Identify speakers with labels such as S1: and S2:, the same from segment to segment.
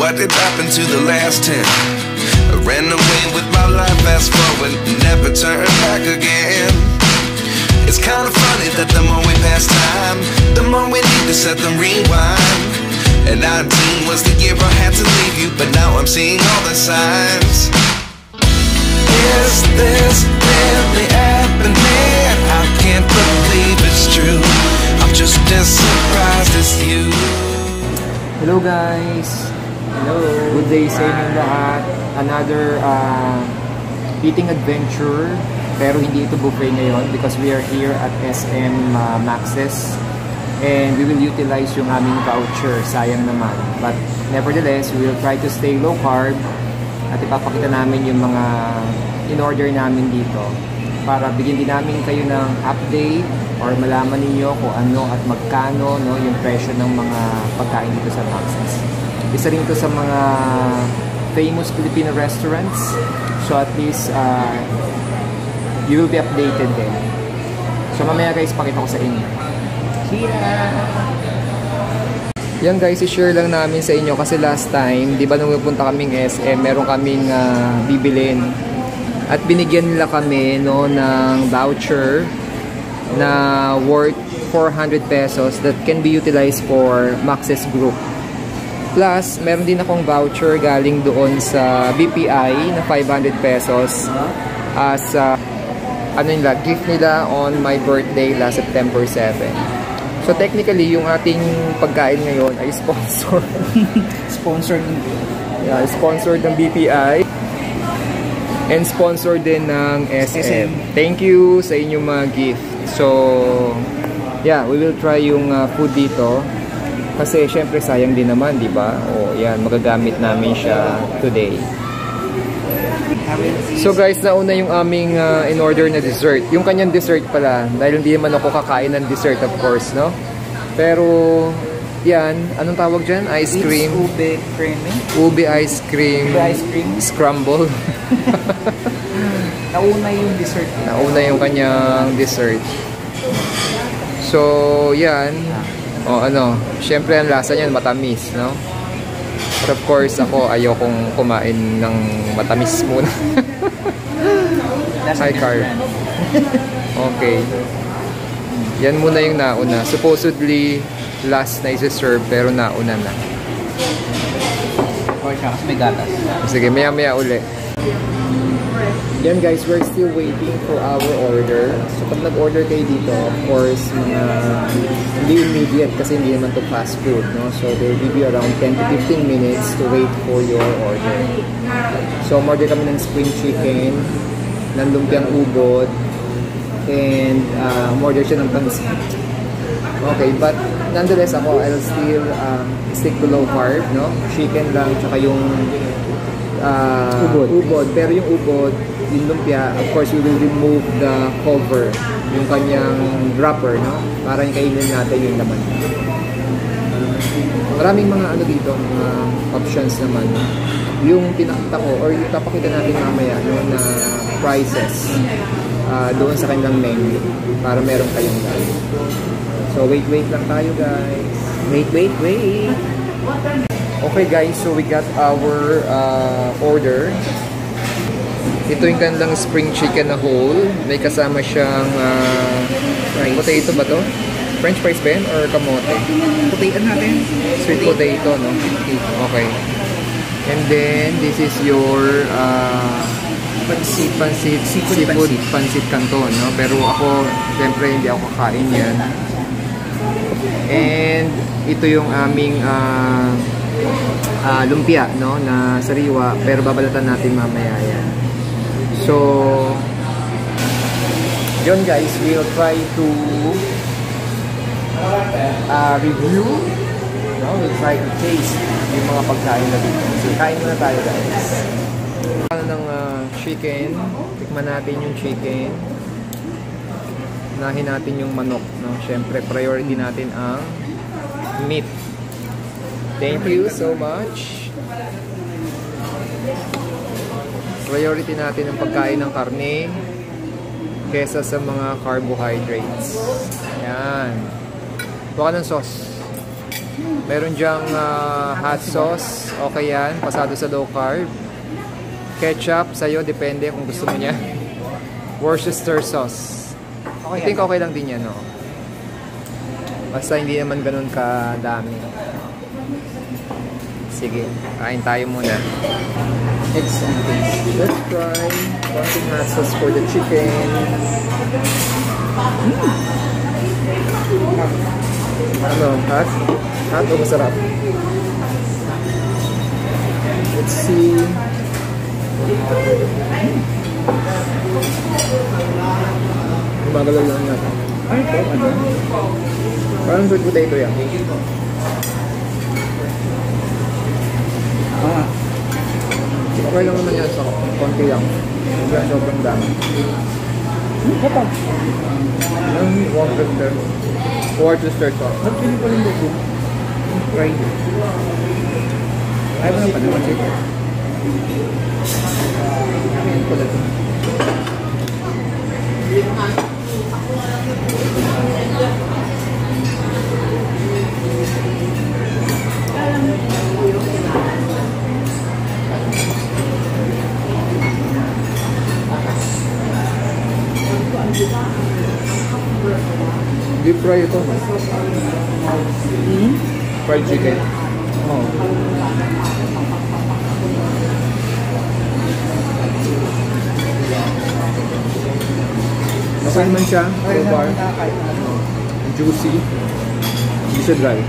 S1: what did happen to the last 10? I ran away with my life, fast forward, never turn back again. It's kind of funny that the more we pass time, the more we need to set them rewind. And 19 was the year I had to leave you, but now I'm seeing all the signs. Is this really happening? I can't believe it's true. I'm just as surprised as you.
S2: Hello guys!
S3: Hello!
S2: Good day sa inyong lahat. Another eating adventure. Pero hindi ito buffet ngayon because we are here at SM Max's. And we will utilize yung aming voucher. Sayang naman. But nevertheless, we will try to stay low carb. At ipapakita namin yung mga in-order namin dito. Para bigyan din namin kayo ng update or malaman ninyo kung ano at magkano, no, yung presyo ng mga pagkain dito sa Max's. Isa rin ito sa mga famous Filipino restaurants. So at least you will be updated din. So mamaya guys, pakita ko sa inyo. Yan guys, i-share lang namin sa inyo kasi last time, di ba nung pupunta kaming SM, meron kaming bibilin. At binigyan nila kami, no, ng voucher na worth 400 pesos that can be utilized for Max's Group. Plus, meron din akong voucher galing doon sa BPI na 500 pesos as ano nila, gift nila on my birthday last September 7. So technically, yung ating pagkain ngayon ay sponsored. Sponsored ng BPI. And sponsored din ng SM. Thank you sa inyong mga gift. So, yeah, we will try yung food dito. Kasi syempre sayang din naman, di ba? O yan, magagamit namin siya today. So guys, nauna yung aming in-order na dessert. Yung kanyang dessert pala. Dahil hindi naman ako kakain ng dessert, of course, no? Pero, yan, anong tawag dyan? Ice cream.
S3: It's ube creamy.
S2: Ube ice cream.
S3: Ube ice cream.
S2: Scramble.
S3: Nauna yung dessert.
S2: Nauna yung kanyang dessert. So, yan. O ano, syempre ang lasa niyan matamis, no? But of course, ako ayokong kumain ng matamis muna. High carb. Okay. Yan muna yung nauna. Supposedly, last na isa-serve, pero nauna na.
S3: Okay siya, kasi may gatas.
S2: Sige, maya-maya uli. Yan guys, we're still waiting for our order. So pag nag-order kayo dito, of course, mga hindi immediate kasi hindi naman to fast food, no? So they'll give you around 10 to 15 minutes to wait for your order. So order kami ng spring chicken, ng lumpiang ubod, and order siya ng pansit. Okay, but nonetheless ako, I'll still stick to low carb, no? Chicken lang, tsaka yung ubod. Pero yung ubod, yung lumpia, of course, we will remove the cover, yung kanyang wrapper, no? Para yung kainin natin yung laman. Maraming mga ano dito, mga options naman. Yung pinakita ko, or yung papakita natin mamaya, no, na prices doon sa kanilang menu, para meron kayong guys. So, wait lang tayo, guys. Wait. Okay, guys. So, we got our order. Ito yung kanilang spring chicken na whole. May kasama siyang potato ba to? French fries ba yan? Or kamote?
S3: Potato natin.
S2: Sweet potato, no? Okay. And then, this is your seafood pancit canton, no? Pero ako, siyempre, hindi ako kakain yan. And ito yung aming lumpia, no, na sariwa, pero babalatan natin mamaya yan. So yun guys, we'll try to review, no? We'll try to taste yung mga pagkain na dito. So kain muna tayo guys. Ano ng chicken, tikman natin yung chicken. Unahin natin yung manok, no? Siyempre, priority natin ang meat. Thank you so much. Priority natin ang pagkain ng karne kesa sa mga carbohydrates. Ayan. Baka ng sauce. Meron dyang hot sauce. Okay yan. Pasado sa low carb. Ketchup, sa'yo. Depende kung gusto mo niya. Worcester sauce. I think okay lang din yan, no? Basta hindi naman ganun kadami. Sige, kain tayo muna.
S3: It's something.
S2: Let's try konting hot sauce for the chicken. Ano? Hot? Hot o masarap? Let's see. Magagal lang natin.
S3: Ay, ito, ano?
S2: Parang sweet potato yan.
S3: Ah,
S2: Okay lang naman yan sa konti lang. Hindi yan sobrang dami.
S3: ito.
S2: Ang Worcester sauce.
S3: Ba't pili ko rin dito? Fried. Ayaw na pa naman dito. Pili ko dito.
S2: Deep fry ito. Fried chicken.
S3: Oh.
S2: Okay naman siya. So far. Juicy. Hindi siya dry.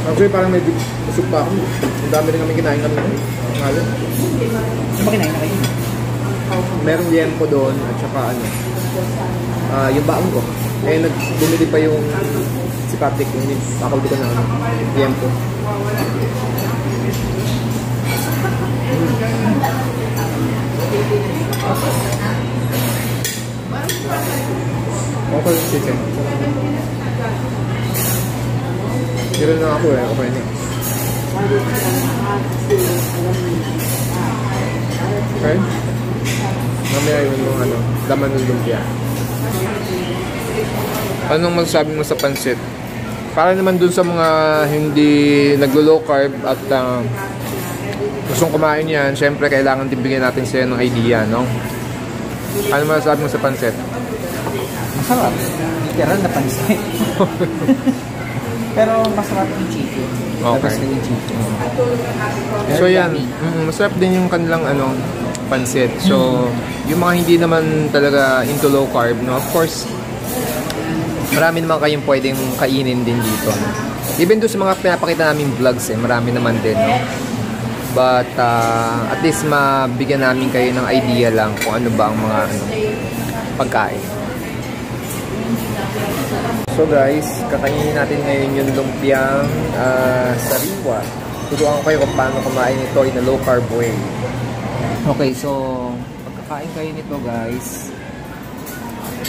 S2: Actually, parang may busog pa ako. Ang dami rin kami kinain kami.
S3: Ano ba kinain na kayo?
S2: Merong liempo doon at saka ano, yung baong ko. Eh, bumili pa yung si Patrick, yung pakawdi ko na ano, liempo. Okay yung chicken. Meron na ako eh, okay na. Okay? Mamaya yung mga ano, laman ng lumpia. Anong masasabi mo sa pansit? Para naman dun sa mga hindi naglo-low carb at gustong kumain yan, syempre kailangan din bigyan natin sila ng idea, no? Ano masasabi mo sa pansit?
S3: Masarap. Literal na pansit. Pero masarap yung chicken.
S2: Okay.
S3: Tapos yung chicken.
S2: So yan, masarap din yung kanilang ano, pansit. So, yung mga hindi naman talaga into low carb, no? Of course, marami naman kayong pwedeng kainin din dito. No? Even doon sa mga pinapakita namin vlogs, marami naman din, no? But, at least mabigyan namin kayo ng idea lang kung ano ba ang mga ano, pagkain. So guys, kakainin natin ngayon yung lumpiang sariwa. Turuan ko kayo kung paano kumain ito in a low carb way. Okay, so pagkakain kayo nito guys,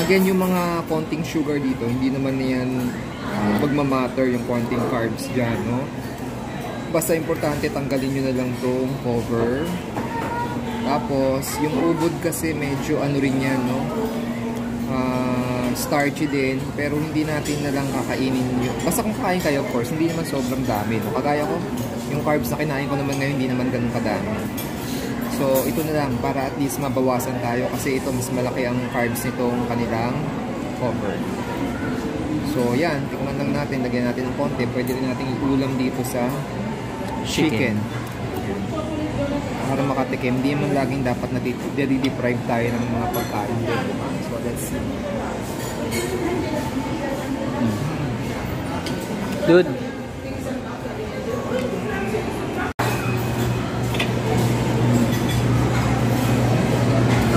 S2: again yung mga konting sugar dito, hindi naman yan magmamatter yung konting carbs dyan, no? Basta importante tanggalin nyo na lang itong cover. Tapos yung ubod kasi medyo ano rin yan, no? Starchy din, pero hindi natin na lang kakainin yun. Basta kung kakain kayo, of course, hindi naman sobrang dami, no? Kagaya ko, yung carbs na kinain ko naman ngayon, hindi naman ganun kadami. So, ito na lang, para at least mabawasan tayo, kasi ito, mas malaki ang carbs nitong kanilang cover. So, yan, tikman lang natin, lagyan natin ng konti. Pwede rin natin iulam dito sa chicken. Para makatikim, hindi naman laging dapat nadi-deprive tayo ng mga pagkain din. So, let's see.
S3: Dude.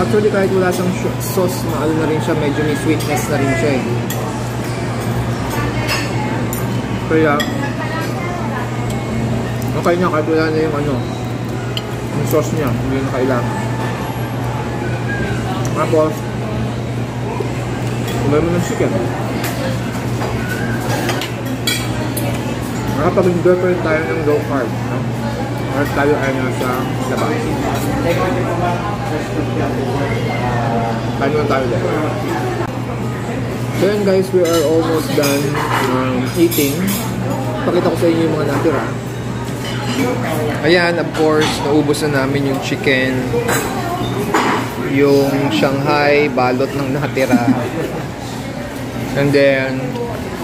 S2: Actually, kahit wala siyang sauce, maalo na rin siya, medyo may sweetness na rin siya eh. Kaya, okay niya, kahit wala na yung ano, yung sauce niya, hindi na kailangan. Tapos, kumay mo ng chicken. Nakapag-enjoy pa rin tayo ng low carb, no? Or tayo ay nasa labas. Paano lang tayo dyan? So yun guys, we are almost done eating. Pakita ko sa inyo yung mga natira. Ayan, of course, naubos na namin yung chicken, yung Shanghai, balot ng natira. And then,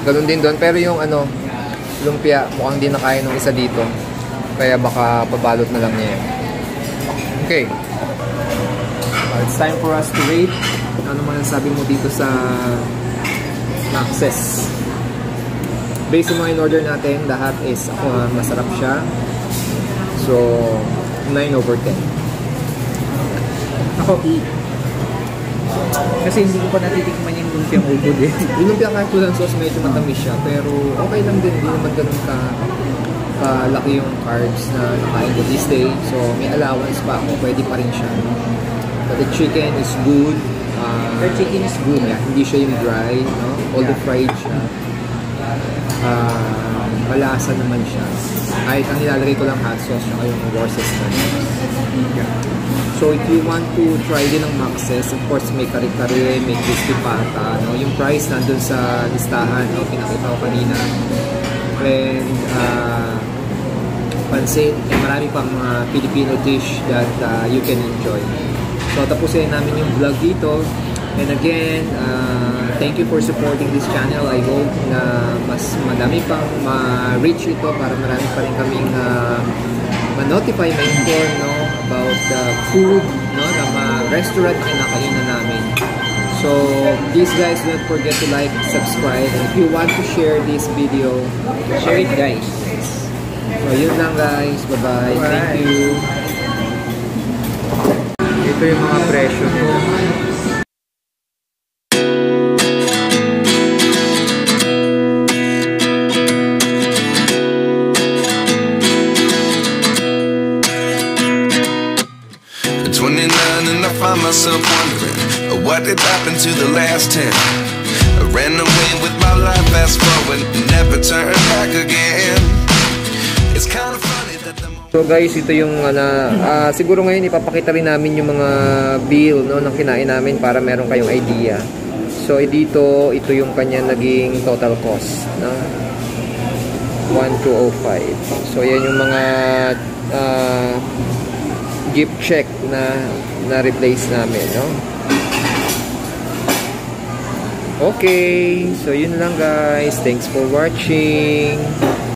S2: ganun din doon. Pero yung lumpia, mukhang di na kaya nung isa dito. Kaya baka pabalot na lang niya. Okay. It's time for us to rate. Ano man ang sabi mo dito sa Max's? Based sa mga in-order natin, lahat is masarap siya. So, 9/10.
S3: Ako, kasi hindi ko pa natitikman yung lumpiang ubod eh.
S2: Yung lumpia kahit walang sauce, medyo matamis siya. Pero okay lang din. Hindi naman ganun laki yung carbs na nakain ko this day. So, may allowance pa ako. Pwede pa rin siya. But the chicken is good.
S3: The chicken is good.
S2: Yeah, hindi siya yung dry. No? Although fried siya. Malasa naman siya. Kahit ang nilalagay ko lang hot sauce siya yung Worcestershire. Yeah. So if you want to try din ng Max's, of course may kare-kare, may crispy pata, no? Yung price nandun sa listahan, no? Pinakita ko kanina. And pansit, marami pang Filipino dish that you can enjoy. So tapusin namin yung vlog dito. And again, thank you for supporting this channel. I hope na mas madami pang ma-reach ito para marami pa rin kaming ma-notify, ma-inform, no, about the food, no, na restaurant na kinakainan namin. So please guys, don't forget to like, subscribe, and if you want to share this video,
S3: Share it guys.
S2: So yun lang guys, bye-bye. Thank you. Ito yung mga presyo nito.
S1: Find myself wondering what did happen to the last 10. I ran away with my life, fast forward, never turn back again. It's kind of funny that the
S2: So guys, ito yung siguro ngayon ipapakita rin namin yung mga bill, no, ng kinain namin para meron kayong idea. So dito, ito yung kanya naging total cost, no? 1,205. So yan yung mga gift check na replace namin, no? Okay, so yun lang guys. Thanks for watching.